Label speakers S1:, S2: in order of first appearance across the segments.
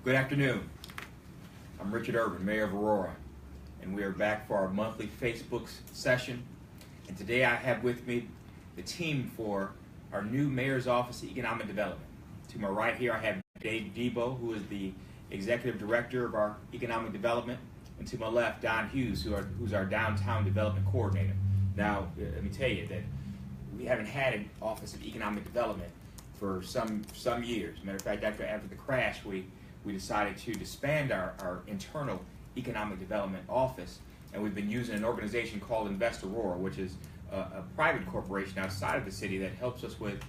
S1: Good afternoon. I'm Richard Urban, Mayor of Aurora, and we are back for our monthly Facebook session. And today I have with me the team for our new Mayor's Office of Economic Development. To my right here I have Dave Debo, who is the Executive Director of our Economic Development, and to my left, Don Hughes, who's our Downtown Development Coordinator. Now, let me tell you that we haven't had an Office of Economic Development for some years. Matter of fact, after the crash, we decided to disband our internal economic development office, and we've been using an organization called Invest Aurora, which is a private corporation outside of the city that helps us with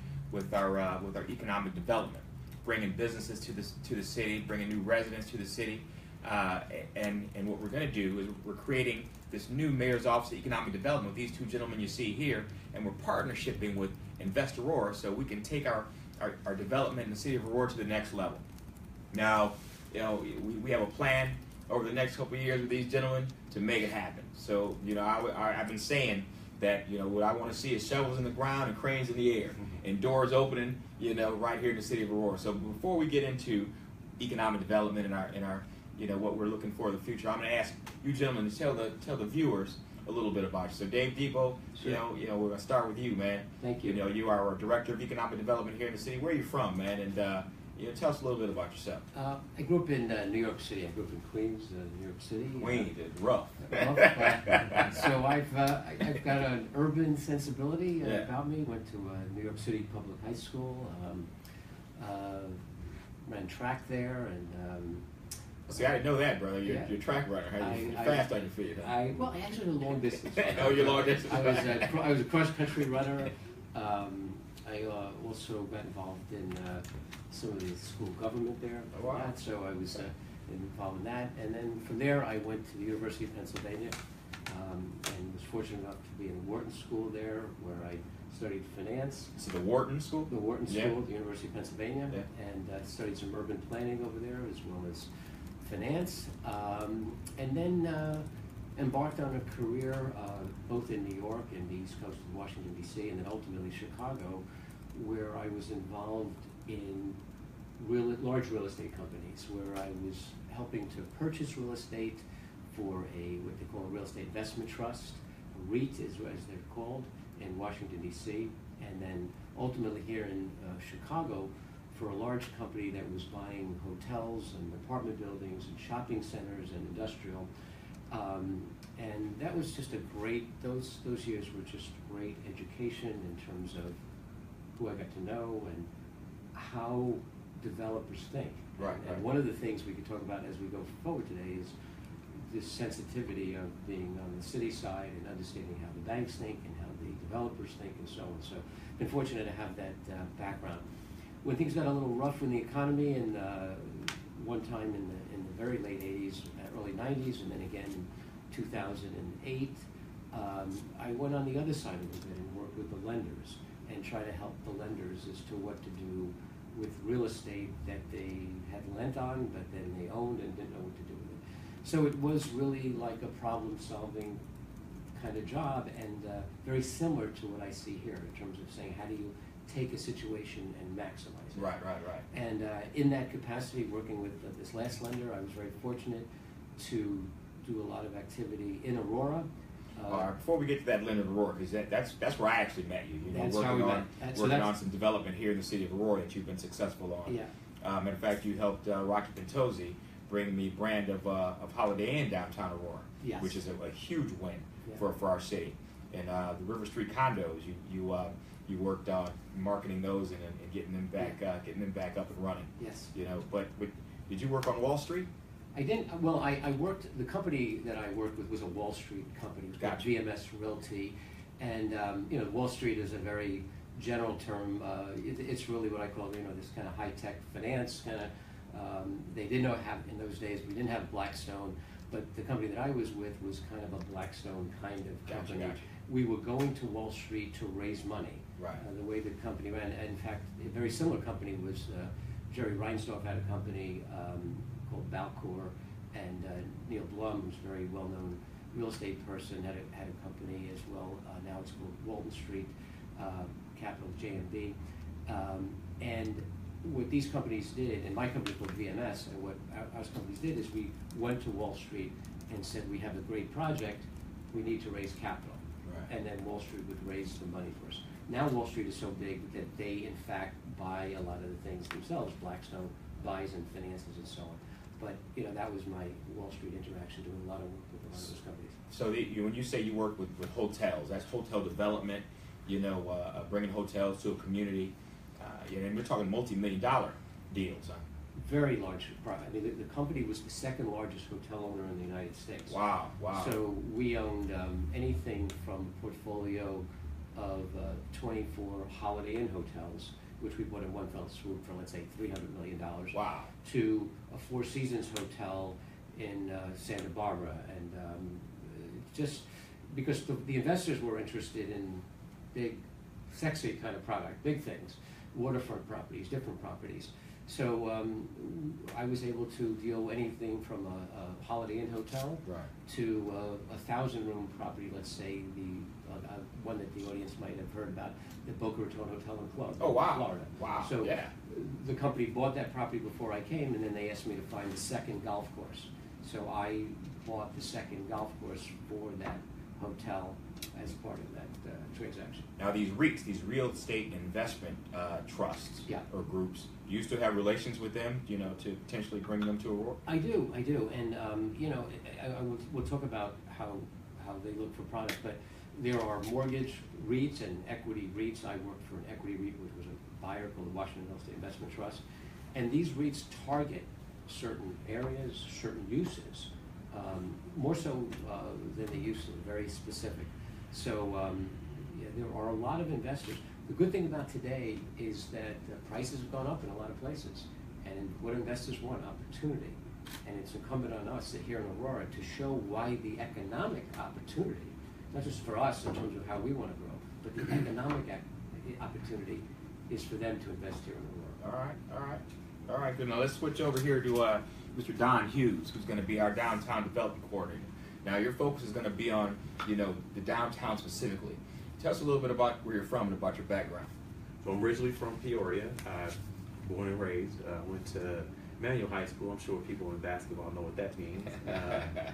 S1: our economic development, bringing businesses to the city, bringing new residents to the city, and what we're going to do is we're creating this new Mayor's Office of Economic Development with these two gentlemen you see here, and we're partnershiping with Invest Aurora so we can take our development in the city of Aurora to the next level. Now, we have a plan over the next couple of years with these gentlemen to make it happen. So, I've been saying that, what I want to see is shovels in the ground and cranes in the air, and doors opening, right here in the city of Aurora. So before we get into economic development and our what we're looking for in the future, I'm going to ask you gentlemen to tell the viewers a little bit about you. So Dave Debo,
S2: sure.
S1: We're going to start with you, man.
S2: Thank you.
S1: You are our Director of Economic Development here in the city. Where are you from, man? And tell us a little bit about yourself.
S2: I grew up in New York City. I grew up in Queens, New York City.
S1: Queens is rough.
S2: So I've got an urban sensibility about me. Went to New York City Public High School. Ran track there, and
S1: see, I didn't know that, brother. You're a track runner. You're fast on your feet. Huh?
S2: Well, actually, a long distance.
S1: Oh, you're long distance.
S2: I was a cross country runner. I also got involved in some of the school government there.
S1: Oh, wow.
S2: So I was involved in that. And then from there, I went to the University of Pennsylvania and was fortunate enough to be in the Wharton School there, where I studied finance.
S1: So the Wharton School?
S2: The Wharton School at the University of Pennsylvania.
S1: Yeah.
S2: And studied some urban planning over there, as well as finance. And then embarked on a career both in New York and the East Coast of Washington, D.C., and then ultimately Chicago, where I was involved in large real estate companies, where I was helping to purchase real estate for what they call a real estate investment trust, a REIT as they're called, in Washington, D.C., and then ultimately here in Chicago for a large company that was buying hotels and apartment buildings and shopping centers and industrial. And that was just those years were just great education in terms of who I got to know and how developers think.
S1: Right.
S2: And one of the things we could talk about as we go forward today is this sensitivity of being on the city side and understanding how the banks think and how the developers think and so on. So I've been fortunate to have that background. When things got a little rough in the economy, and one time in the very late 80s, early 90s, and then again in 2008, I went on the other side of it and worked with the lenders and try to help the lenders as to what to do with real estate that they had lent on, but then they owned and didn't know what to do with it. So it was really like a problem-solving kind of job, and very similar to what I see here in terms of saying, how do you take a situation and maximize it?
S1: Right.
S2: And in that capacity, working with this last lender, I was very fortunate to do a lot of activity in Aurora.
S1: All right, before we get to that lender of Aurora, because that's where I actually met you.
S2: That's
S1: working
S2: how we
S1: on
S2: met.
S1: working on some development here in the city of Aurora that you've been successful on.
S2: Yeah.
S1: Matter of fact, you helped Rocky Pentozzi bring the brand of Holiday Inn downtown Aurora,
S2: Yes.
S1: which is a huge win for our city. And the River Street condos, you worked on marketing those and getting them back up and running.
S2: Yes.
S1: But did you work on Wall Street?
S2: I didn't. Well, I worked. The company that I worked with was a Wall Street company. It was called GMS Realty, and Wall Street is a very general term. It's really what I call this kind of high tech finance kind of. They did not have in those days. We didn't have Blackstone, but the company that I was with was kind of a Blackstone kind of company.
S1: Gotcha.
S2: We were going to Wall Street to raise money.
S1: Right.
S2: The way the company ran. And in fact, a very similar company was Jerry Reinsdorf had a company called Balcor, and Neil Blum, who's a very well-known real estate person, had a company as well. Now it's called Walton Street Capital, JMB. And what these companies did, and my company called VMS, and what our companies did is we went to Wall Street and said, we have a great project, we need to raise capital.
S1: Right.
S2: And then Wall Street would raise the money for us. Now Wall Street is so big that they, in fact, buy a lot of the things themselves. Blackstone buys and finances and so on. But, you know, that was my Wall Street interaction, doing a lot of work with a lot of those companies.
S1: So when you say you work with hotels, that's hotel development, you know, bringing hotels to a community, and we're talking multi-million-dollar deals, huh?
S2: Very large. I mean, the company was the second largest hotel owner in the United States.
S1: Wow, wow.
S2: So we owned anything from a portfolio of 24 Holiday Inn hotels, which we bought in one fell swoop for, let's say, $300 million.
S1: Wow.
S2: To a Four Seasons hotel in Santa Barbara. And just because the investors were interested in big, sexy kind of product, big things, waterfront properties, different properties. So I was able to deal anything from a Holiday Inn hotel to a 1,000-room property, let's say one that the audience might have heard about, the Boca Raton Hotel in Florida.
S1: Oh, wow.
S2: Florida.
S1: Wow.
S2: So
S1: yeah.
S2: The company bought that property before I came, and then they asked me to find the second golf course. So I bought the second golf course for that hotel as part of that transaction.
S1: Now these REITs, these real estate investment trusts or groups, do you still have relations with them, you know, to potentially bring them to Aurora?
S2: I do, and you know, we'll talk about how they look for products, but there are mortgage REITs and equity REITs. I worked for an equity REIT, which was a buyer called the Washington Real Estate Investment Trust, and these REITs target certain areas, certain uses, more so than they used to, very specific. So yeah, there are a lot of investors. The good thing about today is that prices have gone up in a lot of places, and what investors want, opportunity. And it's incumbent on us here in Aurora to show why the economic opportunity, not just for us in terms of how we want to grow, but the economic opportunity is for them to invest here in Aurora.
S1: All right. Good. Now let's switch over here to Mr. Don Hughes, who's going to be our downtown development coordinator. Now your focus is going to be on, you know, the downtown specifically. Tell us a little bit about where you're from and about your background.
S3: So I'm originally from Peoria, born and raised. Went to Manual High School. I'm sure people in basketball know what that means.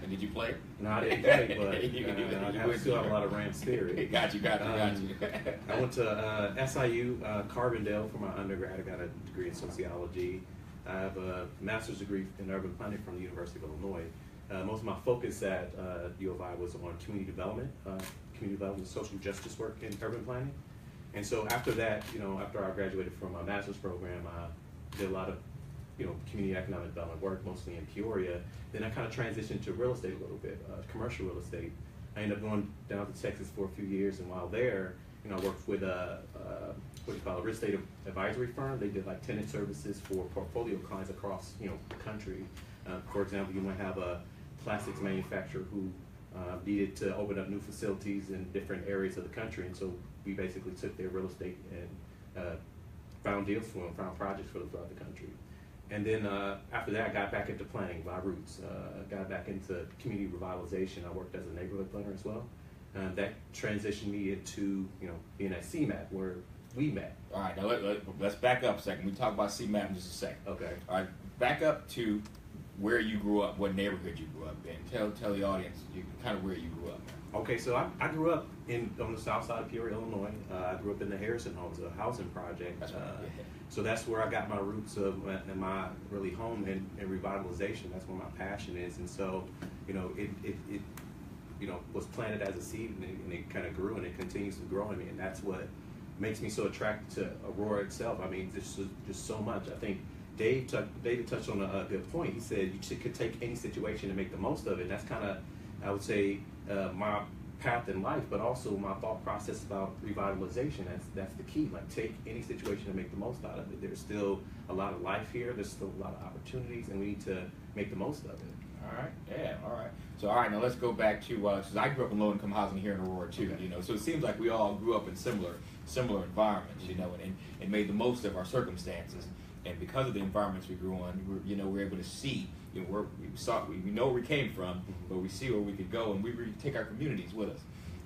S1: Did you play?
S3: No, I didn't play, but I still have a lot of Ram spirit.
S1: Got you.
S3: I went to SIU, Carbondale for my undergrad. I got a degree in sociology. I have a master's degree in urban planning from the University of Illinois. Most of my focus at U of I was on community development, social justice work in urban planning. And so after that, you know, after I graduated from my master's program, I did a lot of, you know, community economic development work, mostly in Peoria. Then I kind of transitioned to real estate a little bit, commercial real estate. I ended up going down to Texas for a few years, and while there, you know, I worked with a real estate advisory firm. They did like tenant services for portfolio clients across, you know, the country. For example, you might have a plastics manufacturer who needed to open up new facilities in different areas of the country, and so we basically took their real estate and found deals for them, found projects for them throughout the country. And then after that, I got back into planning, my roots. Got back into community revitalization. I worked as a neighborhood planner as well. That transitioned me into, you know, being at CMAP, where we met.
S1: All right, now let's back up a second. We talk about CMAP in just a second.
S3: Okay.
S1: All right, back up to where you grew up, what neighborhood you grew up in. Tell the audience kind of where you grew up.
S3: Okay, so I grew up on the south side of Peoria, Illinois. I grew up in the Harrison Homes, a housing project.
S1: That's right.
S3: So that's where I got my roots of and my really home and revitalization. That's where my passion is. And so, you know, it you know, was planted as a seed, and it kind of grew, and it continues to grow in me. And that's what makes me so attracted to Aurora itself. I mean, just so much. I think David touched on a good point. He said you could take any situation and make the most of it. And that's kind of, I would say, my path in life, but also my thought process about revitalization. That's the key. Like, take any situation and make the most out of it. There's still a lot of life here. There's still a lot of opportunities, and we need to make the most of it.
S1: All right. Yeah. All right. So, all right. Now let's go back to because I grew up in low-income housing here in Aurora too.
S3: Okay.
S1: You know, so it seems like we all grew up in similar environments. You know, and made the most of our circumstances. And because of the environments we grew on, we're able to see. You know, we know where we came from, but we see where we could go, and we take our communities with us.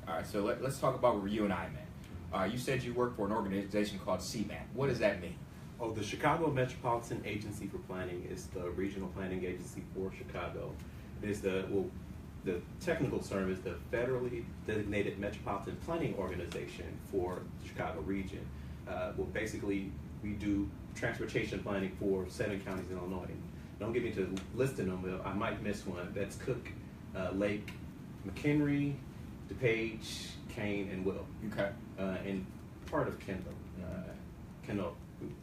S1: All right. So let's talk about where you and I met. You said you work for an organization called CMAP. What does that mean?
S3: Oh, the Chicago Metropolitan Agency for Planning is the regional planning agency for Chicago. It is the technical term is the federally designated metropolitan planning organization for the Chicago region. Well, basically, we do transportation planning for 7 counties in Illinois. Don't get me to listing them, but I might miss one. That's Cook, Lake, McHenry, DuPage, Kane, and Will.
S1: Okay.
S3: And part of Kendall. Kendall,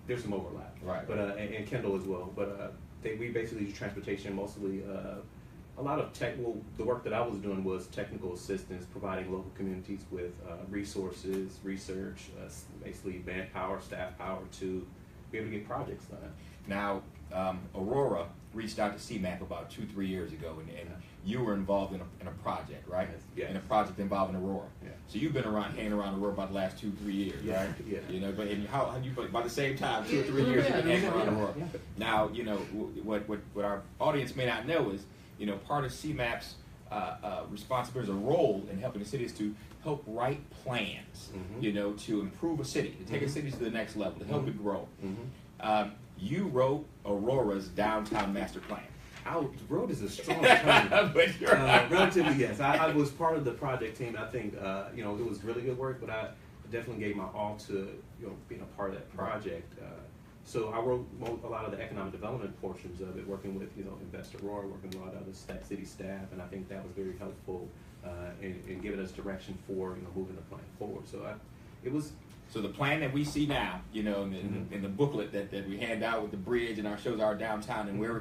S3: there's some overlap.
S1: Right.
S3: But and Kendall as well. But we basically do transportation mostly. A lot of the work that I was doing was technical assistance, providing local communities with resources, research, basically manpower, staff power to be able to get projects done.
S1: Now, Aurora reached out to CMAP about 2-3 years ago, and you were involved in a project, right?
S3: Yes.
S1: In a project involving Aurora.
S3: Yeah.
S1: So you've been hanging around Aurora about the last 2-3 years,
S3: Yeah.
S1: right?
S3: Yeah.
S1: You know, but and how you by the same time 2 or 3 years you've been hanging around Aurora.
S2: Yeah.
S1: Now, you know what our audience may not know is, you know, part of CMAP's responsibility or role in helping the city is to help write plans,
S3: Mhm.
S1: you know, to improve a city, to take a city to the next level, to help it grow.
S3: Mhm.
S1: You wrote Aurora's downtown master plan.
S3: Road is a strong term.
S1: But you're
S3: Relatively, yes. I was part of the project team. I think you know, it was really good work, but I definitely gave my all to being a part of that project. So I wrote a lot of the economic development portions of it, working with Investor Aurora, working with a lot of the city staff, and I think that was very helpful in giving us direction for moving the plan forward. So it was.
S1: So the plan that we see now, you know, in the booklet that we hand out with the bridge and shows our downtown and where we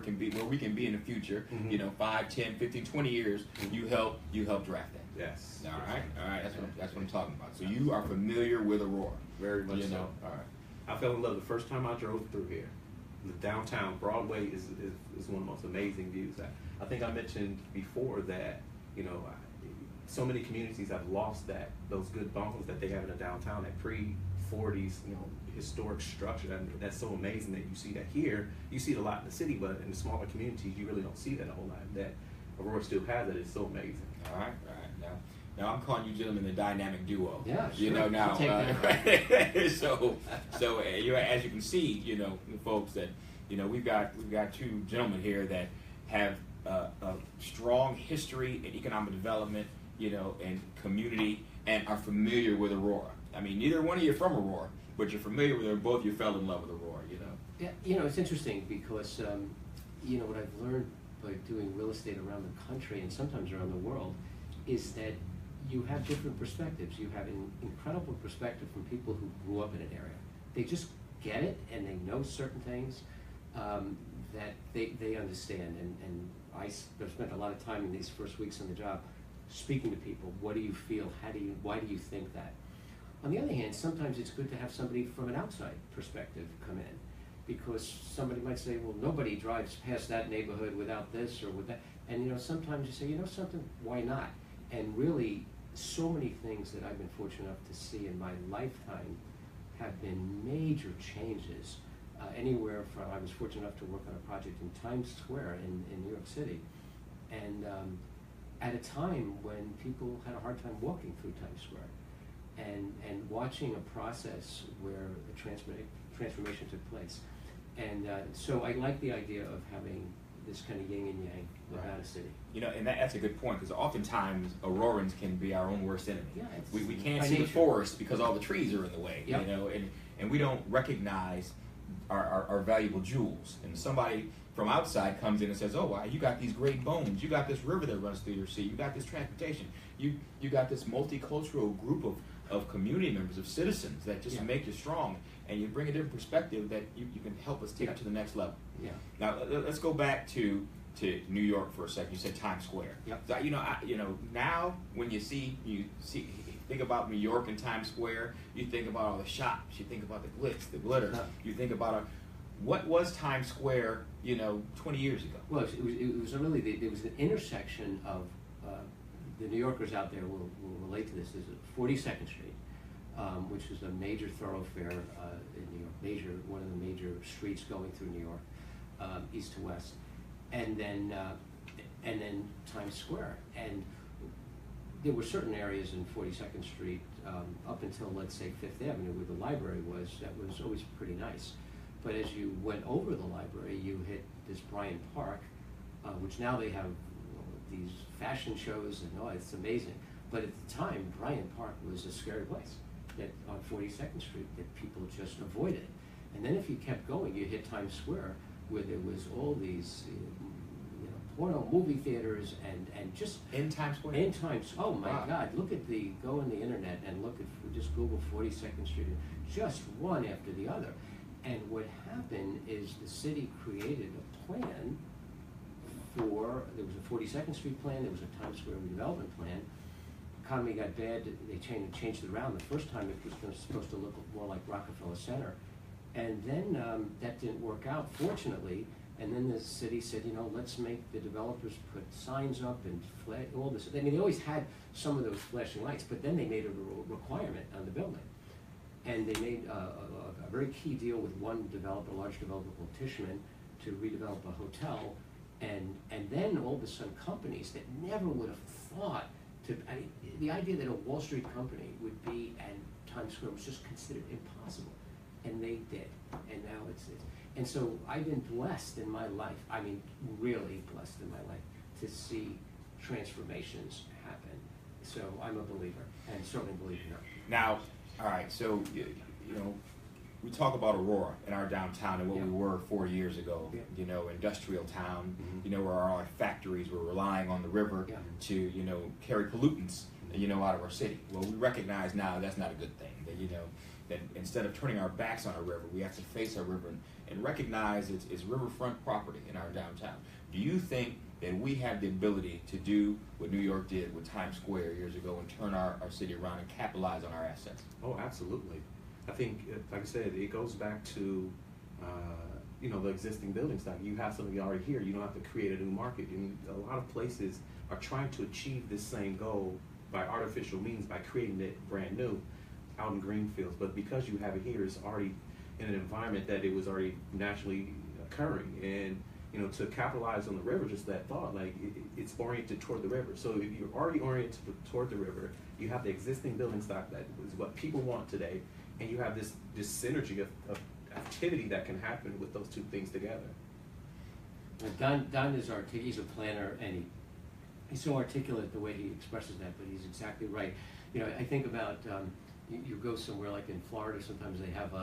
S1: can be in the future,
S3: Mhm.
S1: you know, 5, 10, 15, 20 years, you help draft that.
S3: Yes.
S1: All right, that's what I'm talking about. So you are familiar with Aurora,
S3: Very much
S1: you
S3: so.
S1: know. All right.
S3: I fell in love the first time I drove through here. The downtown Broadway is one of the most amazing views. I think I mentioned before that so many communities have lost those good bones that they have in the downtown, that pre-40s historic structure. And that's so amazing that you see that here. You see it a lot in the city, but in the smaller communities you really don't see that a whole lot. That Aurora still has it. It's so amazing.
S1: All right. Now I'm calling you gentlemen the dynamic duo.
S2: Yeah,
S1: You
S2: sure.
S1: know now.
S2: I'll take that.
S1: So as you can see, folks, that we've got 2 gentlemen here that have a strong history in economic development, and community, and are familiar with Aurora. I mean, neither one of you are from Aurora, but you're familiar with her. Both you fell in love with Aurora.
S2: Yeah, it's interesting because what I've learned by doing real estate around the country and sometimes around the world is that you have different perspectives. You have an incredible perspective from people who grew up in an area. They just get it and they know certain things that they understand. And I've spent a lot of time in these first weeks on the job speaking to people. What do you feel? Why do you think that? On the other hand, sometimes it's good to have somebody from an outside perspective come in, because somebody might say, well, nobody drives past that neighborhood without this or with that. And sometimes you say, something, why not? And really, so many things that I've been fortunate enough to see in my lifetime have been major changes. Anywhere from, I was fortunate enough to work on a project in Times Square in New York City. And at a time when people had a hard time walking through Times Square. And watching a process where a transformation took place. And so I like the idea of having this kind of yin and yang about a city.
S1: And that's a good point, because oftentimes Aurorans can be our own worst enemy.
S2: Yeah,
S1: we can't
S2: by
S1: see the
S2: nature.
S1: forest because all the trees are in the way.
S2: Yep.
S1: And we don't recognize our valuable jewels. And somebody from outside comes in and says, oh, wow, you got these great bones, you got this river that runs through your city, you got this transportation, you got this multicultural group of community members, of citizens that just make you strong, and you bring a different perspective that you can help us take it to the next level.
S2: Yeah.
S1: Now let's go back to New York for a second. You said Times Square.
S2: Yep.
S1: So, now when you think about New York and Times Square, you think about all the shops, you think about the glitz, the glitter, you think about what was Times Square 20 years ago?
S2: Well, it was really there was an intersection of the New Yorkers out there will relate to this. There's 42nd Street, which is a major thoroughfare in New York, one of the major streets going through New York, east to west, and then Times Square. And there were certain areas in 42nd Street up until, let's say, Fifth Avenue, where the library was, that was always pretty nice. But as you went over the library, you hit this Bryant Park, which now they have these fashion shows, and it's amazing. But at the time, Bryant Park was a scary place that on 42nd Street that people just avoided. And then if you kept going, you hit Times Square, where there was all these porno movie theaters and just
S1: In Times Square?
S2: in Times. Oh my
S1: Wow.
S2: God! Go on the internet and look at, just Google 42nd Street, just one after the other. And what happened is the city created a plan there was a 42nd Street plan, there was a Times Square redevelopment plan. Economy got bad, they changed it around. The first time it was supposed to look more like Rockefeller Center. And then that didn't work out, fortunately. And then the city said, let's make the developers put signs up and all this. I mean, they always had some of those flashing lights, but then they made it a requirement on the building. And they made a very key deal with one developer, a large developer called Tishman, to redevelop a hotel. And then all of a sudden, companies that never would have thought the idea that a Wall Street company would be at Times Square was just considered impossible. And they did. And now it's and so I've been blessed in my life, I mean, really blessed in my life, to see transformations happen. So I'm a believer, and certainly believe in it.
S1: Now, all right, so, we talk about Aurora in our downtown and what we were 4 years ago, industrial town, where our factories were relying on the river to, carry pollutants, out of our city. Well, we recognize now that's not a good thing, that instead of turning our backs on our river, we have to face our river and recognize it's riverfront property in our downtown. Do you think that we have the ability to do what New York did with Times Square years ago and turn our city around and capitalize on our assets?
S3: Oh, absolutely. I think, like I said, it goes back to, the existing building stock. You have something already here. You don't have to create a new market. A lot of places are trying to achieve this same goal by artificial means, by creating it brand new out in greenfields. But because you have it here, it's already in an environment that it was already naturally occurring. And, to capitalize on the river, just that thought, like it's oriented toward the river. So if you're already oriented toward the river, you have the existing building stock that is what people want today, and you have this synergy of activity that can happen with those two things together.
S2: Don is he's a planner, and he's so articulate the way he expresses that, but he's exactly right. I think about, you go somewhere like in Florida, sometimes they have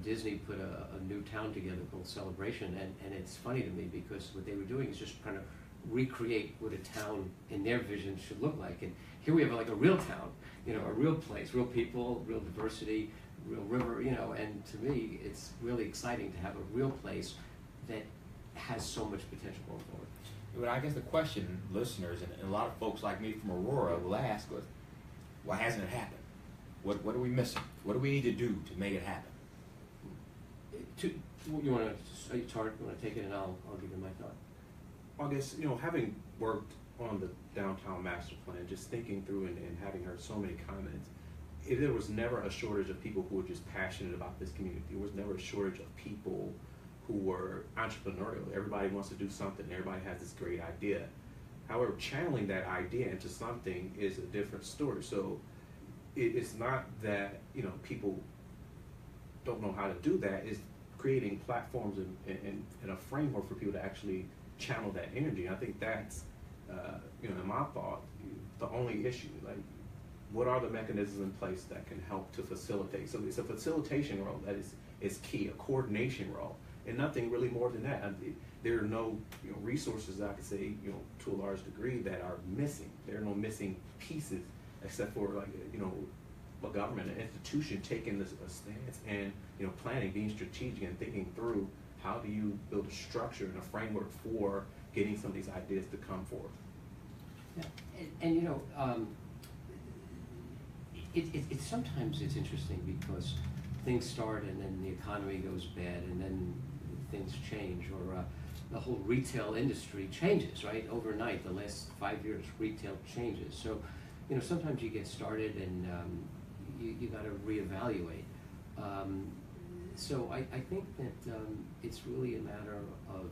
S2: Disney put a new town together called Celebration, and it's funny to me because what they were doing is just kind of recreate what a town in their vision should look like. And here we have like a real town, a real place, real people, real diversity, real river, and to me, it's really exciting to have a real place that has so much potential going forward.
S1: But I guess the question, listeners, and a lot of folks like me from Aurora will ask us, why hasn't it happened? What are we missing? What do we need to do to make it happen?
S2: You want to take it, and I'll give you my thought.
S3: I guess, having worked on the downtown master plan, just thinking through and having heard so many comments, there was never a shortage of people who were just passionate about this community. There was never a shortage of people who were entrepreneurial. Everybody wants to do something. Everybody has this great idea. However, channeling that idea into something is a different story. So it's not that, people don't know how to do that. It's creating platforms and a framework for people to actually channel that energy. I think that's, in my thought, the only issue. Like, what are the mechanisms in place that can help to facilitate? So it's a facilitation role that is key, a coordination role, and nothing really more than that. There are no resources, I could say, to a large degree, that are missing. There are no missing pieces, except for a government, an institution taking a stance and planning, being strategic and thinking through how do you build a structure and a framework for getting some of these ideas to come forth.
S2: Yeah, and sometimes it's interesting because things start and then the economy goes bad and then things change, or the whole retail industry changes, right? Overnight, the last 5 years, retail changes. So, sometimes you get started and you got to reevaluate. So I think that it's really a matter of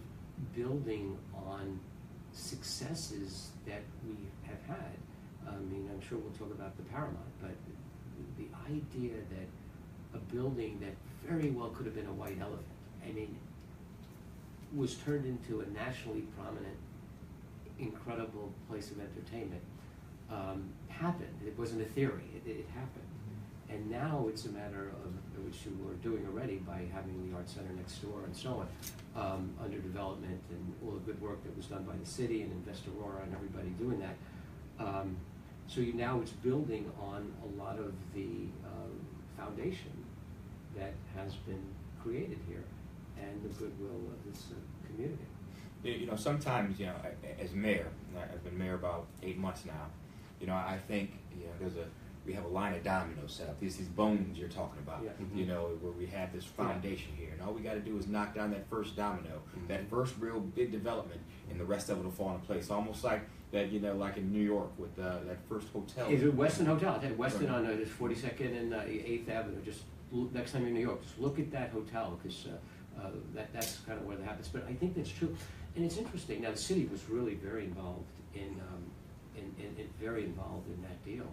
S2: building on successes that we have had. I mean, I'm sure we'll talk about the Paramount, but the idea that a building that very well could have been a white elephant. I mean, was turned into a nationally prominent, incredible place of entertainment. Happened. It wasn't a theory. It happened. And now it's a matter of, which you were doing already by having the Art Center next door and so on, under development, and all the good work that was done by the city and Invest Aurora and everybody doing that. So now it's building on a lot of the foundation that has been created here and the goodwill of this community.
S1: You know, sometimes, you know, as mayor, I've been mayor about 8 months now, you know, I think, you know, we have a line of dominoes set up. These bones you're talking about,
S2: Yeah.
S1: you know, where we have this foundation here, and all we got to do is knock down that first domino, that first real big development, and the rest of it will fall into place. Almost like that, you know, like in New York with that first hotel.
S2: Is it Westin Hotel? Westin on 42nd and 8th Avenue. Just next time you're in New York, just look at that hotel, because that's kind of where that happens. But I think that's true, and it's interesting. Now the city was really very involved in very involved in that deal.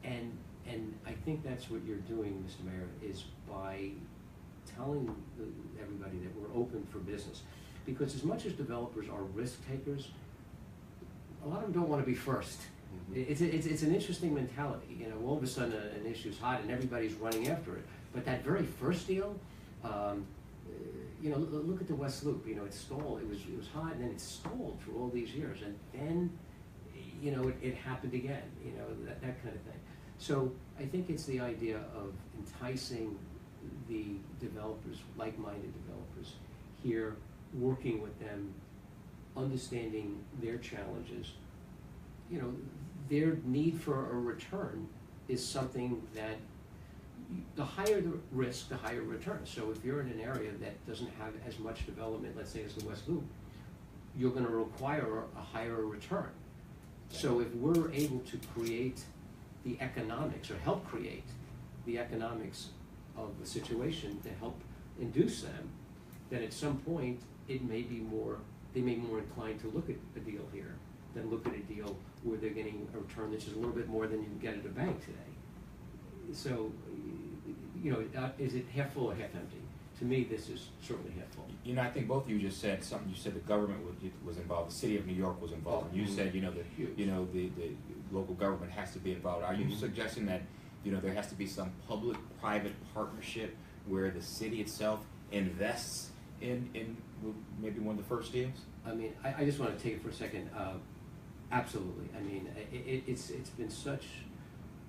S2: And I think that's what you're doing, Mr. Mayor, is by telling everybody that we're open for business. Because as much as developers are risk takers, a lot of them don't want to be first. It's an interesting mentality. You know, all of a sudden an issue's hot and everybody's running after it. But that very first deal, you know, look at the West Loop. You know, it stalled. It was hot, and then it stalled for all these years, and then, you know, it happened again. You know, that kind of thing. So I think it's the idea of enticing the developers, like-minded developers, here, working with them, understanding their challenges. You know, their need for a return is something that the higher the risk, the higher return. So if you're in an area that doesn't have as much development, let's say as the West Loop, you're going to require a higher return. So if we're able to create the economics, or help create the economics of the situation to help induce them, then at some point it may be more, they may be more inclined to look at a deal here than look at a deal where they're getting a return that's just a little bit more than you can get at a bank today. So, you know, is it half full or half empty? To me, this is certainly half full.
S1: You know, I think both of you just said something. You said the government was involved, the city of New York was involved, and you said, you know, the local government has to be involved. Are you suggesting that, you know, there has to be some public-private partnership where the city itself invests in maybe one of the first deals?
S2: I mean, I just want to take it for a second. Absolutely. I mean, it's been such.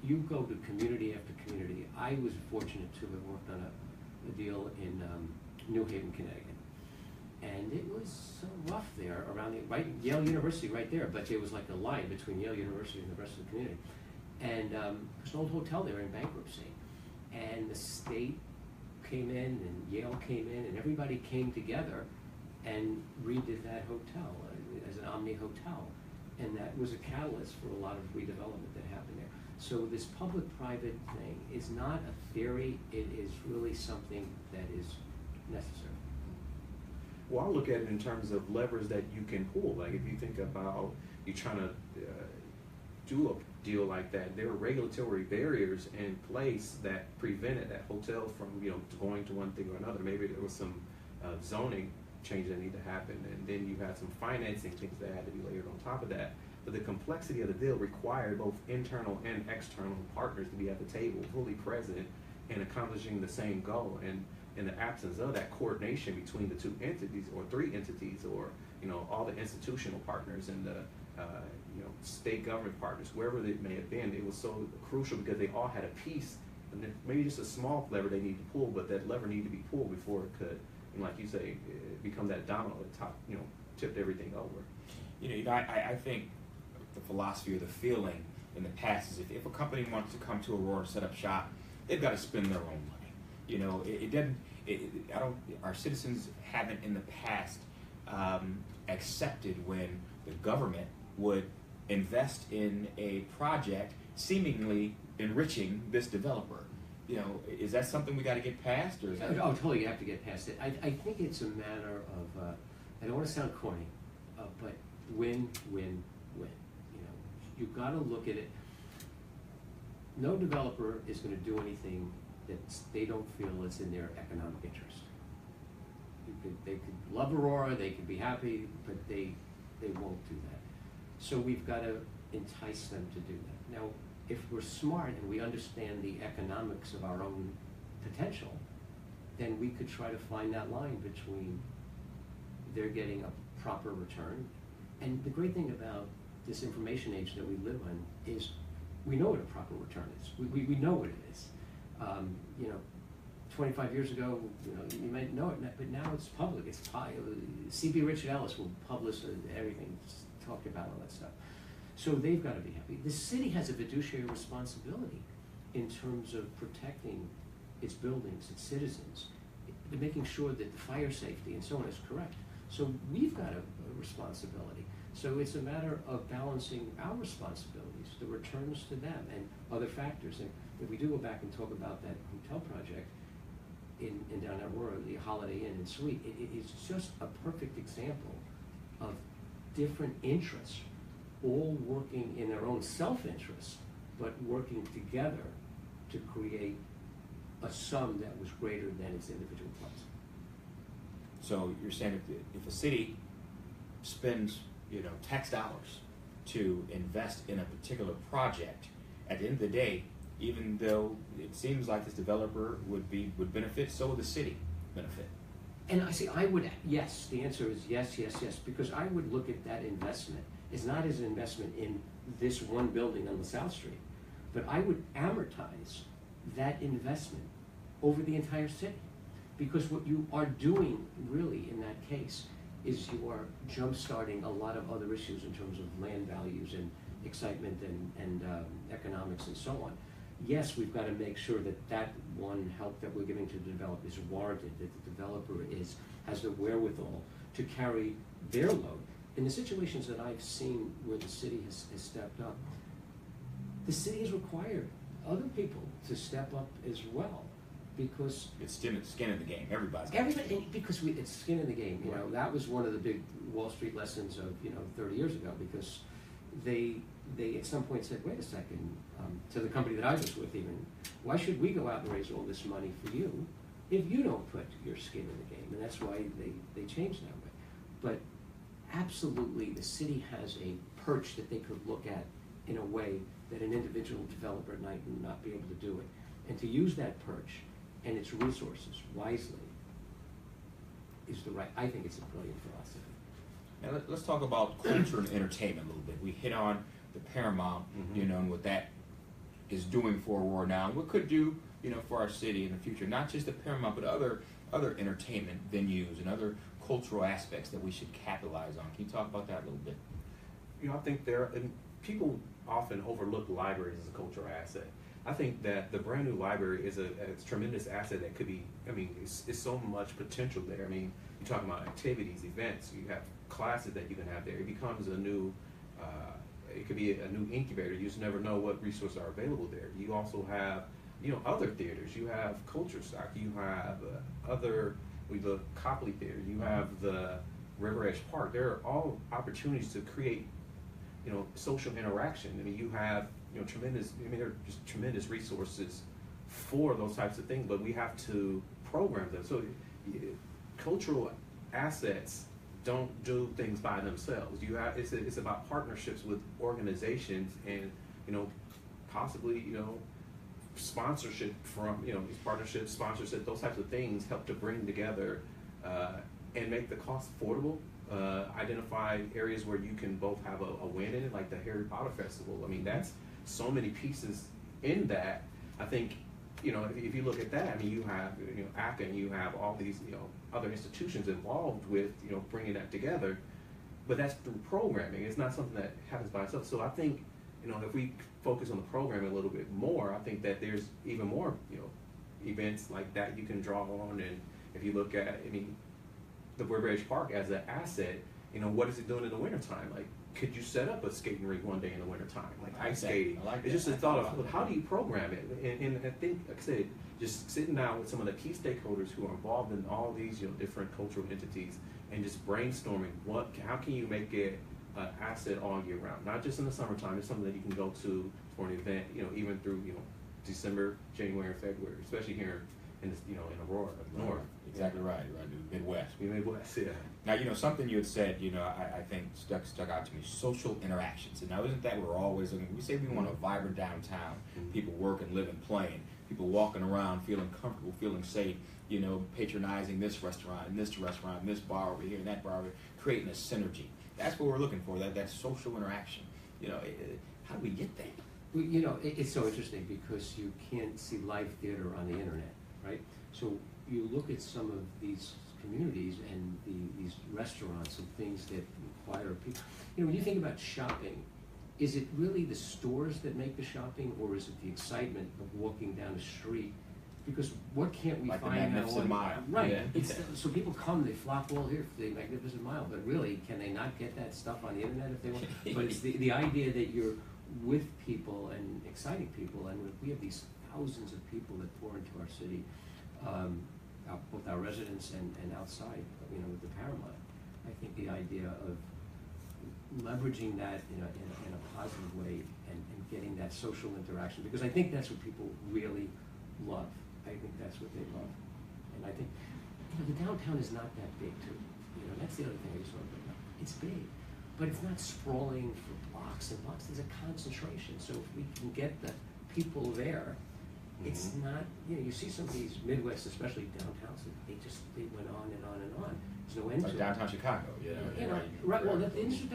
S2: You go to community after community. I was fortunate to have worked on a deal in New Haven, Connecticut, and it was rough there around Yale University right there. But there was like a line between Yale University and the rest of the community, and there's an old hotel there in bankruptcy, and the state came in and Yale came in and everybody came together and redid that hotel as an Omni hotel, and that was a catalyst for a lot of redevelopment that happened there. So this public-private thing is not a theory, it is really something that is necessary.
S3: Well, I look at it in terms of levers that you can pull. Like if you think about you trying to do a deal like that, there were regulatory barriers in place that prevented that hotel from, you know, going to one thing or another. Maybe there was some zoning change that needed to happen, and then you had some financing things that had to be layered on top of that. But the complexity of the deal required both internal and external partners to be at the table, fully present, and accomplishing the same goal. And in the absence of that coordination between the two entities, or three entities, or, you know, all the institutional partners and the you know, state government partners, wherever they may have been, it was so crucial because they all had a piece, and then maybe just a small lever they need to pull, but that lever needed to be pulled before it could, and like you say, become that domino that top, you know, tipped everything over.
S1: You know, I think the philosophy or the feeling in the past is if a company wants to come to Aurora and set up shop, they've got to spend their own money. You know, our citizens haven't in the past accepted when the government would invest in a project seemingly enriching this developer. You know, is that something we got to get past, or is that?
S2: Oh, totally, you have to get past it. I think it's a matter of, I don't want to sound corny, but win, win, win. You know, you've got to look at it. no developer is gonna do anything that they don't feel is in their economic interest. They could love Aurora, they could be happy, but they won't do that. So we've gotta entice them to do that. Now, if we're smart and we understand the economics of our own potential, then we could try to find that line between they're getting a proper return. And the great thing about this information age that we live in is we know what a proper return is. We know what it is. 25 years ago, you might know it, but now it's public. It's C.B. Richard Ellis will publish everything, talk about all that stuff. So they've got to be happy. The city has a fiduciary responsibility in terms of protecting its buildings, its citizens, making sure that the fire safety and so on is correct. So we've got a responsibility. So it's a matter of balancing our responsibilities, the returns to them, and other factors. And if we do go back and talk about that hotel project in down Aurora, the Holiday Inn and Suite, it's just a perfect example of different interests all working in their own self-interest, but working together to create a sum that was greater than its individual parts.
S1: So you're saying if a city spends, tax dollars to invest in a particular project, at the end of the day, even though it seems like this developer would benefit, so would the city benefit.
S2: And yes, the answer is yes, because I would look at that investment as not as an investment in this one building on the South Street, but I would amortize that investment over the entire city. Because what you are doing really in that case is you are jump-starting a lot of other issues in terms of land values and excitement and economics and so on. Yes, we've got to make sure that one help that we're giving to the developer is warranted, that the developer has the wherewithal to carry their load. In the situations that I've seen where the city has stepped up, the city has required other people to step up as well, because
S1: it's skin in the game. Everybody's
S2: because it's skin in the game. That was one of the big Wall Street lessons of 30 years ago, because they at some point said, wait a second, to the company that I was with even, why should we go out and raise all this money for you if you don't put your skin in the game? And that's why they changed that way. But absolutely, the city has a perch that they could look at in a way that an individual developer at night would not be able to do it. And to use that perch and its resources wisely I think it's a brilliant philosophy.
S1: Now let's talk about culture and entertainment a little bit. We hit on the Paramount, and what that is doing for Aurora now, and what could do, for our city in the future. Not just the Paramount, but other entertainment venues and other cultural aspects that we should capitalize on. Can you talk about that a little bit?
S3: I think people often overlook libraries as a cultural asset. I think that the brand new library is a tremendous asset that could be, it's so much potential there. You're talking about activities, events, you have classes that you can have there. It becomes a new, it could be a new incubator. You just never know what resources are available there. You also have, other theaters. You have Culture Stock. You have the Copley Theater. You have the River Edge Park. There are all opportunities to create, social interaction. You have, tremendous, there are just tremendous resources for those types of things, but we have to program them. So cultural assets don't do things by themselves. It's about partnerships with organizations and, possibly, sponsorship from, these partnerships, sponsorship, those types of things help to bring together and make the cost affordable. Identify areas where you can both have a win in it, like the Harry Potter Festival. That's so many pieces in that. I think, if you look at that, you have, ACA, and you have all these, other institutions involved with, bringing that together. But that's through programming. It's not something that happens by itself. So I think, if we focus on the programming a little bit more, I think that there's even more, events like that you can draw on. And if you look at, the River Edge Park as an asset, what is it doing in the wintertime? Could you set up a skating rink one day in the wintertime, ice skating? It's just a thought of how do you program it? And I think, like I said, just sitting down with some of the key stakeholders who are involved in all these, different cultural entities, and just brainstorming how can you make it an asset all year round, not just in the summertime. It's something that you can go to for an event, even through, December, January, February, especially here in this, in Aurora, North.
S1: Exactly right, the Midwest.
S3: We Midwest, yeah.
S1: Now, something you had said, I think stuck out to me, social interactions. And now, isn't that what we're always looking for? We say we want a vibrant downtown, people working, living, playing, people walking around, feeling comfortable, feeling safe, patronizing this restaurant, and this bar over here, and that bar over here, creating a synergy. That's what we're looking for, that social interaction. How do we get there?
S2: Well, it's so interesting because you can't see live theater on the internet, right? So you look at some of these communities and these restaurants and things that require people. When you think about shopping, is it really the stores that make the shopping, or is it the excitement of walking down the street? Because what can't we
S1: like
S2: find
S1: the Magnificent Mile.
S2: Right.
S1: Yeah.
S2: So people come, they flock all here for the Magnificent Mile, but really, can they not get that stuff on the internet if they want? But it's the idea that you're with people and exciting people, and we have these thousands of people that pour into our city, both our residents and outside, with the Paramount. I think the idea of leveraging that in a positive way and getting that social interaction, because I think that's what people really love. I think that's what they love. And I think the downtown is not that big too. That's the other thing I just want to bring up. It's big, but it's not sprawling for blocks and blocks. There's a concentration. So if we can get the people there, it's not, you see some of these Midwest, especially downtowns, they went on and on and on. There's no end to it.
S1: Like downtown Chicago,
S2: Right. Well, the industry,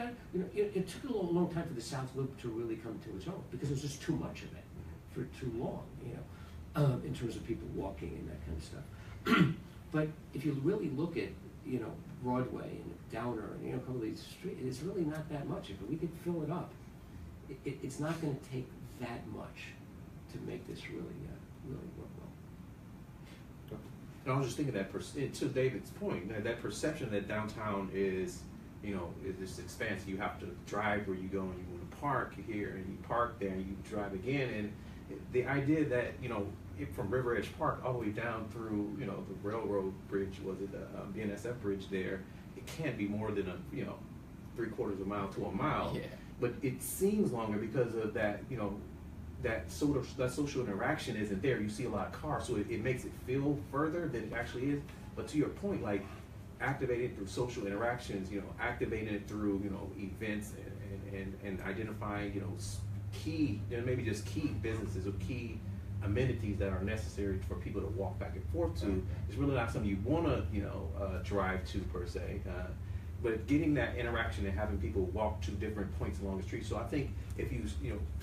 S2: it took a long time for the South Loop to really come to its own because there was just too much of it for too long, in terms of people walking and that kind of stuff. But if you really look at, Broadway and Downer and, a couple of these streets, it's really not that much. If we could fill it up, it's not going to take that much to make this really work well.
S3: And I was just thinking that, to David's point, that perception that downtown is, is this expanse. You have to drive where you go, and you want to park here, and you park there, and you drive again. And the idea that, from River Edge Park all the way down through, the railroad bridge, the BNSF bridge there, it can't be more than a, 3/4 mile to a mile.
S1: Yeah.
S3: But it seems longer because of that, that social interaction isn't there. You see a lot of cars, so it makes it feel further than it actually is. But to your point, like activating through social interactions, activating it through, events and identifying, key, maybe just key businesses or key amenities that are necessary for people to walk back and forth to. It's really not something you want to, drive to per se. But getting that interaction and having people walk to different points along the street. So I think if you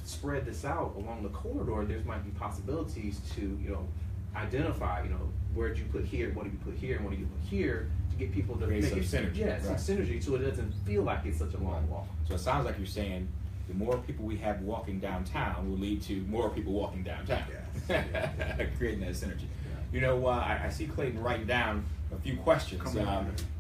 S3: spread this out along the corridor, there might be possibilities to identify where did you put here, what do you put here, and what do you put here to get people to
S1: create
S3: make
S1: some
S3: it
S1: synergy.
S3: Yeah, some synergy, so it doesn't feel like it's such a long walk.
S1: So it sounds like you're saying the more people we have walking downtown will lead to more people walking downtown, creating that synergy. I see Clayton writing down a few questions.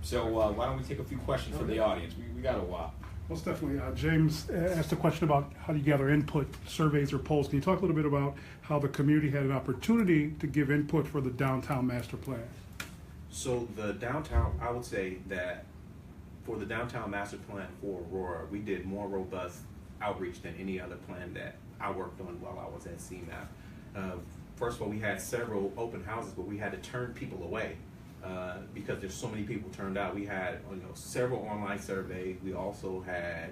S1: So why don't we take a few questions from the audience? We got a while.
S4: Most definitely. James asked a question about how do you gather input, surveys or polls. Can you talk a little bit about how the community had an opportunity to give input for the downtown master plan?
S3: So the downtown, I would say that for the downtown master plan for Aurora, we did more robust outreach than any other plan that I worked on while I was at CMAP. First of all, we had several open houses, but we had to turn people away because there's so many people turned out. We had several online surveys. We also had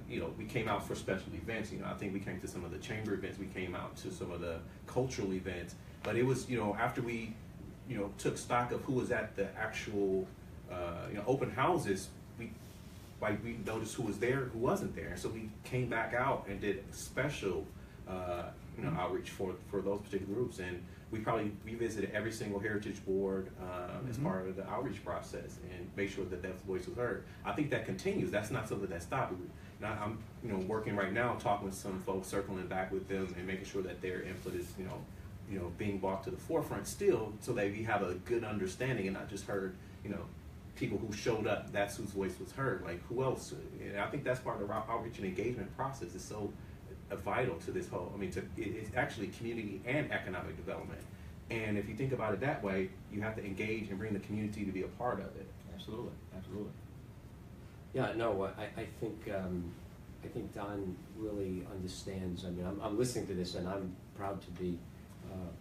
S3: we came out for special events. I think we came to some of the chamber events. We came out to some of the cultural events. But it was after we took stock of who was at the actual open houses, we noticed who was there, who wasn't there. So we came back out and did special outreach for those particular groups. And we probably revisited every single heritage board as part of the outreach process and make sure that that voice was heard. I think that continues. That's not something that stopped. Now I'm working right now, talking with some folks, circling back with them and making sure that their input is being brought to the forefront still, so that we have a good understanding and not just heard people who showed up, that's whose voice was heard. Like, who else? And I think that's part of our outreach and engagement process is so vital to this whole, it's actually community and economic development. And if you think about it that way, you have to engage and bring the community to be a part of it.
S1: Absolutely.
S2: Yeah, no, I think I think Don really understands. I mean, I'm listening to this, and I'm proud to be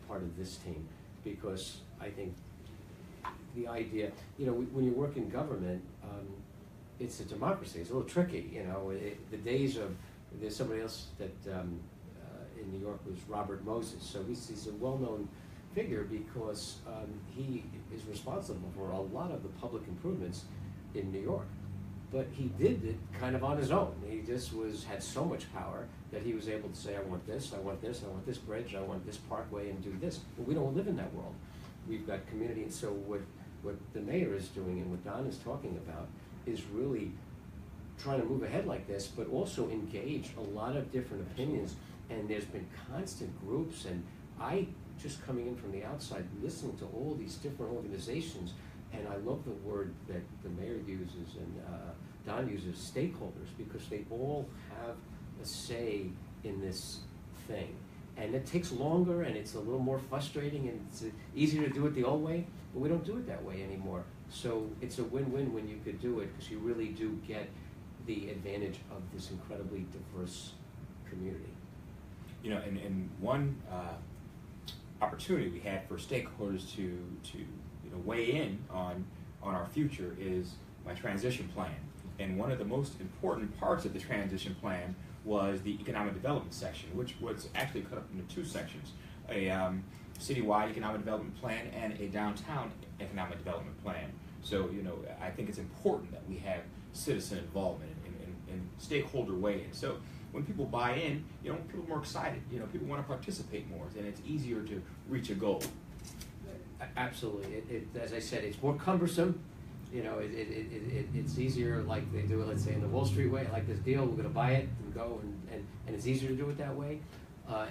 S2: part of this team, because I think the idea, you know, when you work in government, it's a democracy. It's a little tricky, you know. The days of, there's somebody else that in New York was Robert Moses. So he's a well-known figure because he is responsible for a lot of the public improvements in New York. But he did it kind of on his own. He just had so much power that he was able to say, I want this, I want this, I want this bridge, I want this parkway, and do this. But we don't live in that world. We've got community, and so what the mayor is doing and what Don is talking about is really trying to move ahead like this, but also engage a lot of different opinions. And there's been constant groups, and I, just coming in from the outside, listening to all these different organizations, and I love the word that the mayor uses and Don uses, stakeholders, because they all have a say in this thing. And it takes longer, and it's a little more frustrating, and it's easier to do it the old way, but we don't do it that way anymore. So it's a win-win when you could do it, because you really do get the advantage of this incredibly diverse community.
S1: You know, and one opportunity we had for stakeholders to you know, weigh in on our future is my transition plan. And one of the most important parts of the transition plan was the economic development section, which was actually cut up into two sections: a citywide economic development plan and a downtown economic development plan. So, you know, I think it's important that we have citizen involvement and stakeholder weigh-in. So when people buy in, you know, people are more excited. You know, people want to participate more, and it's easier to reach a goal.
S2: Absolutely. As I said, it's more cumbersome. You know, it's easier, like they do it, let's say, in the Wall Street way. I like this deal, we're going to buy it and go, and it's easier to do it that way.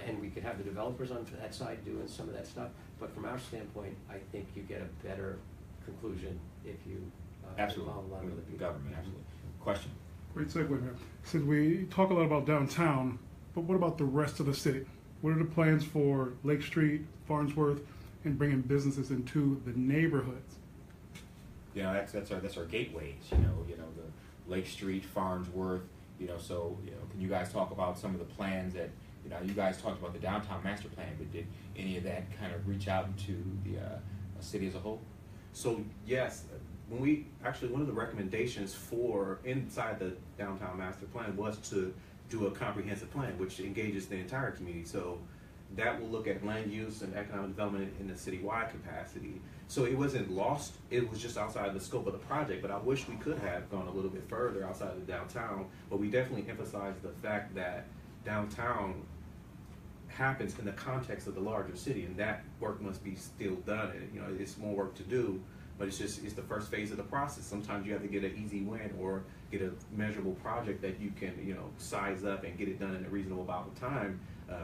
S2: And we could have the developers on that side doing some of that stuff. But from our standpoint, I think you get a better conclusion if you
S1: Absolutely.
S2: involve a lot of other people.
S1: Government, absolutely. Question?
S4: Great segue, Mayor. Since we talk a lot about downtown, but what about the rest of the city? What are the plans for Lake Street, Farnsworth, and bringing businesses into the neighborhoods?
S1: You know, that's our gateways. You know, the Lake Street, Farnsworth. You know, so you know, can you guys talk about some of the plans that, you know, you guys talked about the downtown master plan, but did any of that kind of reach out into the city as a whole?
S3: So yes, when we actually, one of the recommendations for inside the downtown master plan was to do a comprehensive plan which engages the entire community. So that will look at land use and economic development in the citywide capacity. So it wasn't lost, it was just outside the scope of the project, but I wish we could have gone a little bit further outside of the downtown, but we definitely emphasized the fact that downtown happens in the context of the larger city, and that work must be still done. And, you know, it's more work to do, but it's the first phase of the process. Sometimes you have to get an easy win or get a measurable project that you can, you know, size up and get it done in a reasonable amount of time.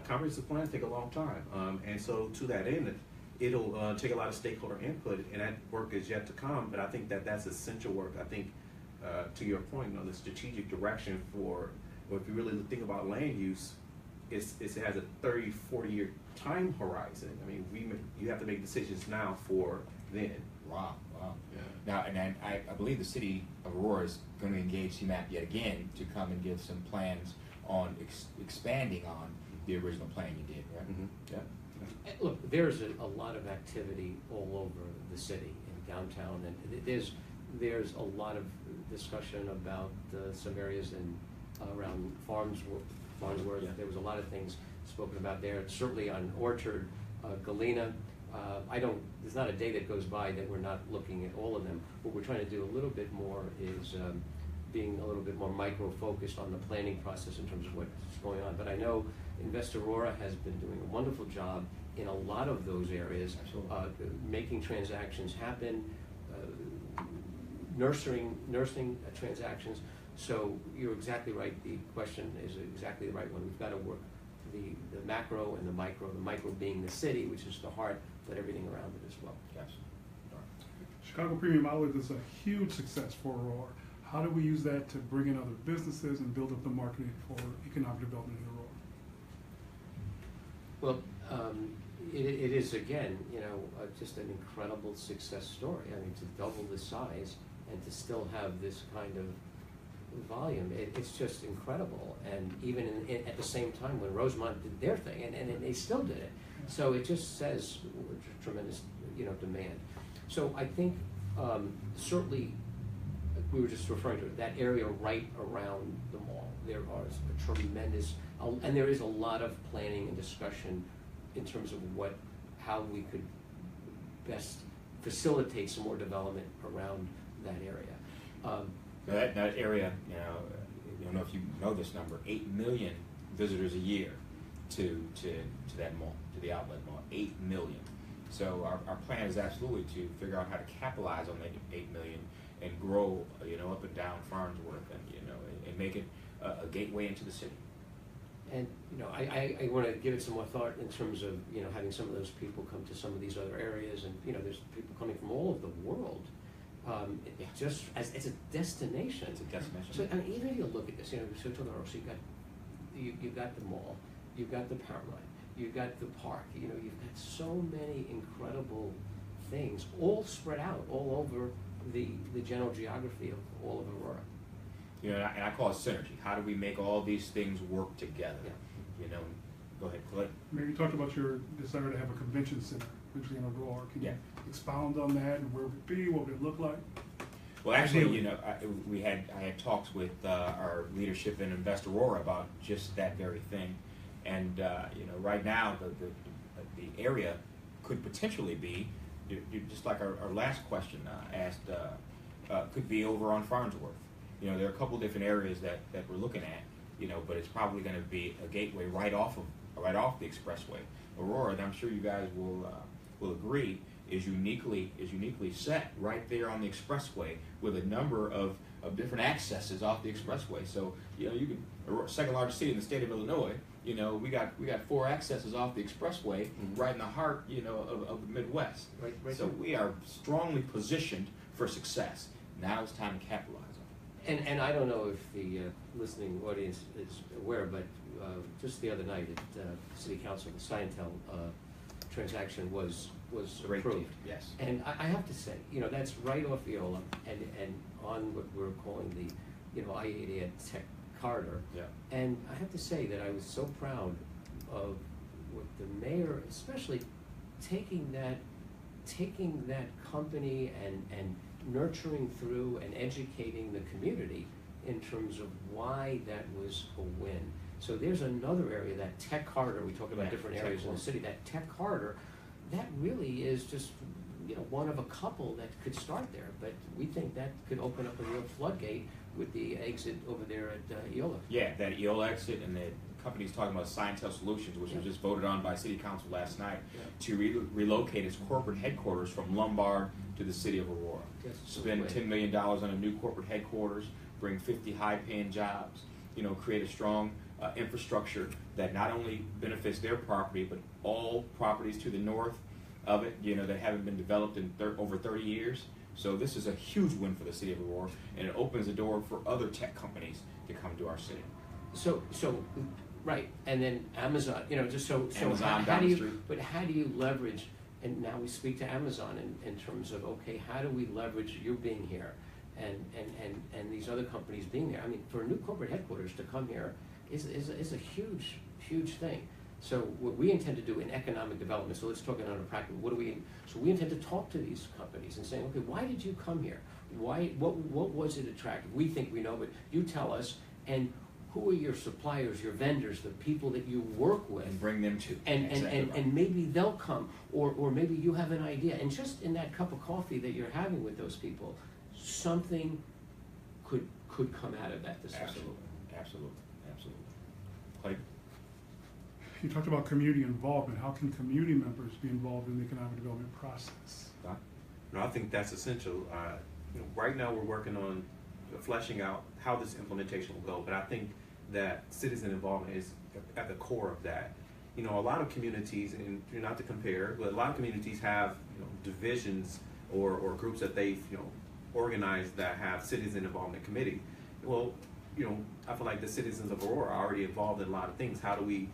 S3: Comprehensive plans take a long time, and so to that end, it'll take a lot of stakeholder input, and that work is yet to come. But I think that that's essential work. I think, to your point, you know, the strategic direction for, or if you really think about land use, it has a 30, 40-year time horizon. I mean, you have to make decisions now for then.
S1: Wow.
S3: Yeah.
S1: Now, and I believe the city of Aurora is going to engage CMAP yet again to come and give some plans on expanding on the original plan you did, right?
S3: Mm-hmm. Yeah.
S2: Look, there's a lot of activity all over the city in downtown, and there's a lot of discussion about some areas around Farnsworth.
S3: Yeah.
S2: There was a lot of things spoken about there. Certainly on Orchard, Galena. There's not a day that goes by that we're not looking at all of them. What we're trying to do a little bit more is being a little bit more micro-focused on the planning process in terms of what's going on. But I know Invest Aurora has been doing a wonderful job in a lot of those areas, making transactions happen, nursing transactions. So you're exactly right. The question is exactly the right one. We've got to work the macro and the micro being the city, which is the heart, but everything around it as well.
S1: Yes.
S4: Chicago Premium Outlets is a huge success for Aurora. How do we use that to bring in other businesses and build up the marketing for economic development in Aurora?
S2: Well, it is, again, you know, just an incredible success story. I mean, to double the size and to still have this kind of volume, it's just incredible. And even at the same time when Rosemont did their thing, and they still did it. So it just says tremendous, demand. So I think certainly, we were just referring to it, that area right around the mall, there are a tremendous, and there is a lot of planning and discussion in terms of how we could best facilitate some more development around that area.
S1: That area, I don't know if you know this number, 8 million visitors a year to that mall, to the outlet mall, 8 million. So our plan is absolutely to figure out how to capitalize on that 8 million and grow, up and down Farnsworth, and make it a gateway into the city.
S2: And, I want to give it some more thought in terms of, having some of those people come to some of these other areas, and, there's people coming from all over the world. It's a destination.
S1: It's a destination.
S2: So, even if you look at this, so you've got the mall, you've got the power line, you've got the park, you've got so many incredible things all spread out all over the general geography of all of Aurora.
S1: And I call it synergy. How do we make all these things work together?
S2: Yeah.
S1: Go ahead, Clay.
S4: Maybe you talked about your desire to have a convention center, eventually in Aurora. Can you
S1: Yeah.
S4: expound on that and where it would be, what would it look like?
S1: Well, actually,
S4: Ideally.
S1: I had talks with our leadership in Invest Aurora about just that very thing, and right now the area could potentially be just like our last question asked, could be over on Farnsworth. There are a couple different areas that we're looking at, but it's probably going to be a gateway right off the expressway. Aurora, and I'm sure you guys will agree, is uniquely set right there on the expressway with a number of different accesses off the expressway. So you can, second largest city in the state of Illinois. We got 4 accesses off the expressway right in the heart of the Midwest.
S2: Right
S1: So
S2: there.
S1: we are strongly positioned for success. Now it's time to capitalize on it.
S2: And I don't know if the listening audience is aware, but just the other night at City Council, the Scientel transaction was
S1: Great
S2: approved.
S1: deal. Yes.
S2: And I have to say, that's right off Eola and on what we're calling the, I-80 Tech Corridor.
S1: Yeah.
S2: And I have to say that I was so proud of what the mayor, especially taking that company and nurturing through and educating the community in terms of why that was a win. So there's another area, that tech corridor, we talk about
S1: Yeah,
S2: different
S1: tech
S2: areas in the
S1: corridor.
S2: city, that tech corridor, that really is just, one of a couple that could start there. But we think that could open up a real floodgate with the exit over there at Eola.
S1: Yeah, that Eola exit, and the company's talking about Scientel Solutions, which was just voted on by City Council last night, to relocate its corporate headquarters from Lombard to the city of Aurora.
S2: Yes, so
S1: Spend
S2: great.
S1: $10 million on a new corporate headquarters, bring 50 high-paying jobs, create a strong infrastructure that not only benefits their property, but all properties to the north of it, that haven't been developed in over 30 years. So this is a huge win for the city of Aurora, and it opens the door for other tech companies to come to our city.
S2: So right, and then Amazon, just so
S1: Amazon
S2: how
S1: down
S2: do
S1: the
S2: you,
S1: street.
S2: but how do you leverage, and now we speak to Amazon in terms of, okay, how do we leverage you being here and these other companies being there? I mean, for a new corporate headquarters to come here is a huge thing. So what we intend to do in economic development, so let's talk it on a practical, so we intend to talk to these companies and say, okay, why did you come here? What was it attractive? We think we know, but you tell us, and who are your suppliers, your vendors, the people that you work with?
S1: And bring them to.
S2: And
S1: Exactly right.
S2: and maybe they'll come, or maybe you have an idea, and just in that cup of coffee that you're having with those people, something could come out of that discussion.
S1: Absolutely. Clay?
S4: You talked about community involvement. How can community members be involved in the economic development process?
S1: Don?
S3: No, I think that's essential. Right now we're working on fleshing out how this implementation will go, but I think that citizen involvement is at the core of that. A lot of communities, and not to compare, but a lot of communities have divisions or groups that they've organized that have citizen involvement committee. Well, I feel like the citizens of Aurora are already involved in a lot of things. How do we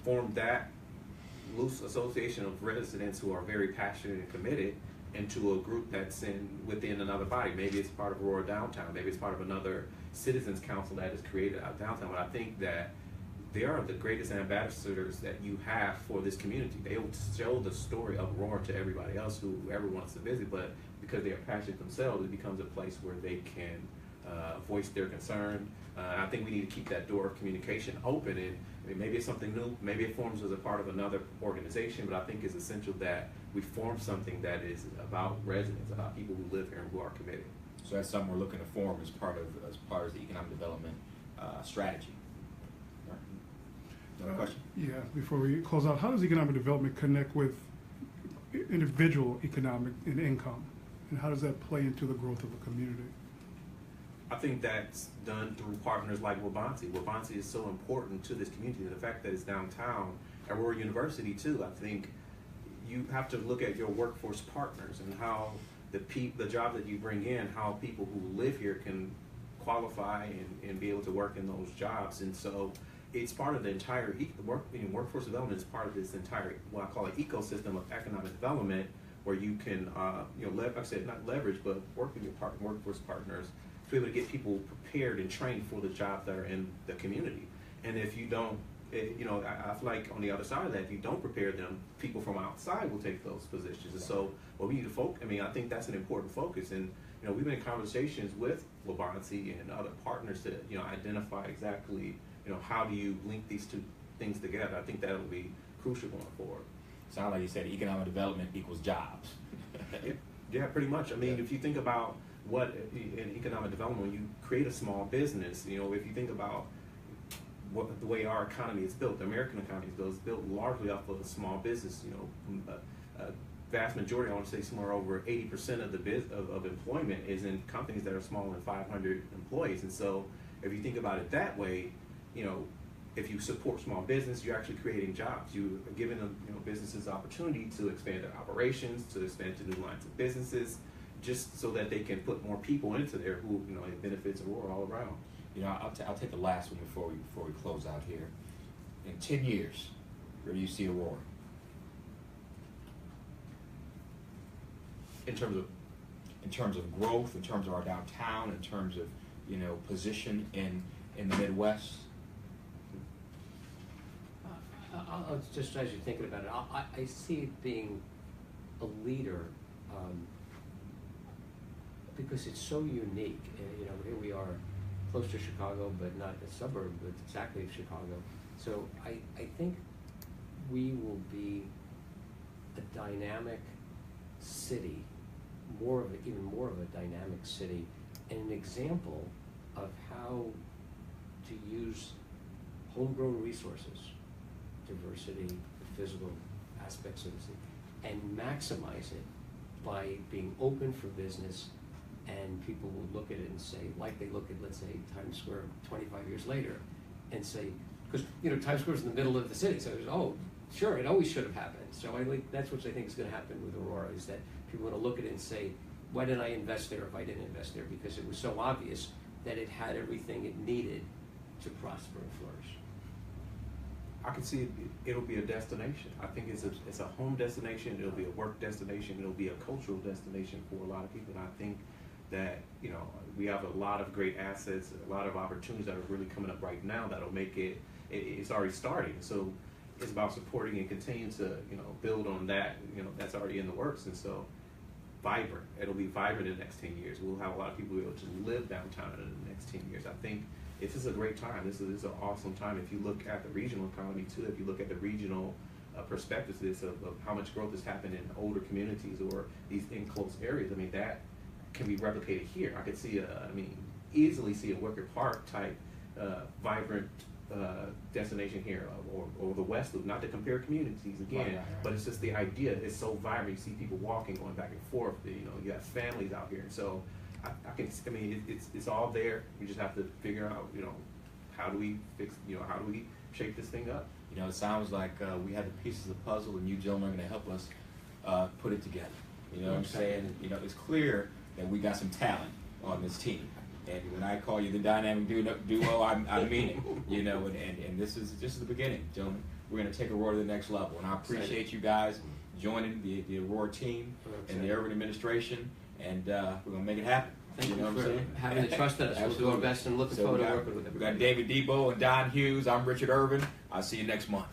S3: form that loose association of residents who are very passionate and committed into a group that's within another body. Maybe it's part of Aurora Downtown. Maybe it's part of another citizens council that is created out downtown. But I think that they are the greatest ambassadors that you have for this community. They will show the story of Aurora to everybody else whoever wants to visit, but because they are passionate themselves, it becomes a place where they can voice their concern. I think we need to keep that door of communication open, and I mean, maybe it's something new, maybe it forms as a part of another organization, but I think it's essential that we form something that is about residents, about people who live here and who are committed.
S1: So that's something we're looking to form as part of the economic development strategy. Right. Another question?
S4: Yeah, before we close out, how does economic development connect with individual economic and income? And how does that play into the growth of a community?
S3: I think that's done through partners like Wabansi. Wabansi is so important to this community, and the fact that it's downtown, Aurora University too. I think you have to look at your workforce partners and how the job that you bring in, how people who live here can qualify and be able to work in those jobs. And so it's part of the entire workforce development is part of this entire, what I call an ecosystem of economic development, where you can, like I said, not leverage, but work with your workforce partners to be able to get people prepared and trained for the jobs that are in the community. And if you don't, I feel like on the other side of that, if you don't prepare them, people from outside will take those positions. And so, what we need to focus, I think that's an important focus. And, we've been in conversations with Wabansi and other partners to, identify exactly, how do you link these two things together. I think that'll be crucial going forward.
S1: Sound like you said economic development equals jobs.
S3: Yeah, pretty much. I mean, if you think about what in economic development, when you create a small business, if you think about the way our economy is built, the American economy is built largely off of a small business. A vast majority, I want to say somewhere over 80% of of employment is in companies that are smaller than 500 employees. And so if you think about it that way, if you support small business, you're actually creating jobs. You are giving them, businesses opportunity to expand their operations, to expand to new lines of businesses, just so that they can put more people into there who, it benefits Aurora all around.
S1: I'll take the last one before we close out here. In 10 years, where do you see Aurora?
S3: In terms of
S1: growth, in terms of our downtown, in terms of position in the Midwest.
S2: I'll just, as you're thinking about it, I see it being a leader because it's so unique. Here we are close to Chicago, but not a suburb, but exactly of Chicago. So I think we will be a dynamic city, even more of a dynamic city, and an example of how to use homegrown resources, diversity, the physical aspects of the city, and maximize it by being open for business. And people will look at it and say, like they look at, let's say, Times Square 25 years later, and say, because Times Square is in the middle of the city, so there's, oh, sure, it always should have happened. So that's what I think is going to happen with Aurora, is that people want to look at it and say, why didn't I invest there if I didn't invest there? Because it was so obvious that it had everything it needed to prosper and flourish.
S3: I can see it'll be a destination. I think it's a home destination. It'll be a work destination. It'll be a cultural destination for a lot of people. And I think that we have a lot of great assets, a lot of opportunities that are really coming up right now that'll make it. It's already starting. So it's about supporting and continuing to build on that. That's already in the works. And so vibrant. It'll be vibrant in the next 10 years. We'll have a lot of people able to live downtown in the next 10 years. I think this is a great time. This is an awesome time. If you look at the regional economy too, if you look at the regional perspectives of how much growth has happened in older communities or these enclosed areas, that can be replicated here. I could see easily see a Wicker Park type vibrant destination here, or the West Loop. Not to compare communities again,
S1: right.
S3: But it's just the idea is so vibrant. You see people walking, going back and forth. You have families out here, and so it's all there. We just have to figure out, how do we fix, how do we shape this thing up?
S1: It sounds like we have the pieces of the puzzle, and you gentlemen are going to help us put it together. What I'm saying? It's clear that we got some talent on this team. And when I call you the dynamic duo, I mean it. And this is just the beginning, gentlemen. we're going to take Aurora to the next level. And I appreciate you guys joining the Aurora team and the urban administration, and we're going to make it happen.
S2: Thank you
S1: know what I'm
S2: for
S1: saying?
S2: having the trust in us. We'll do our
S1: Absolutely.
S2: best and looking
S1: So
S2: forward
S1: we
S2: to
S1: got-
S2: working with
S1: We got
S2: everybody.
S1: David Debo and Don Hughes. I'm Richard Irvin. I'll see you next month.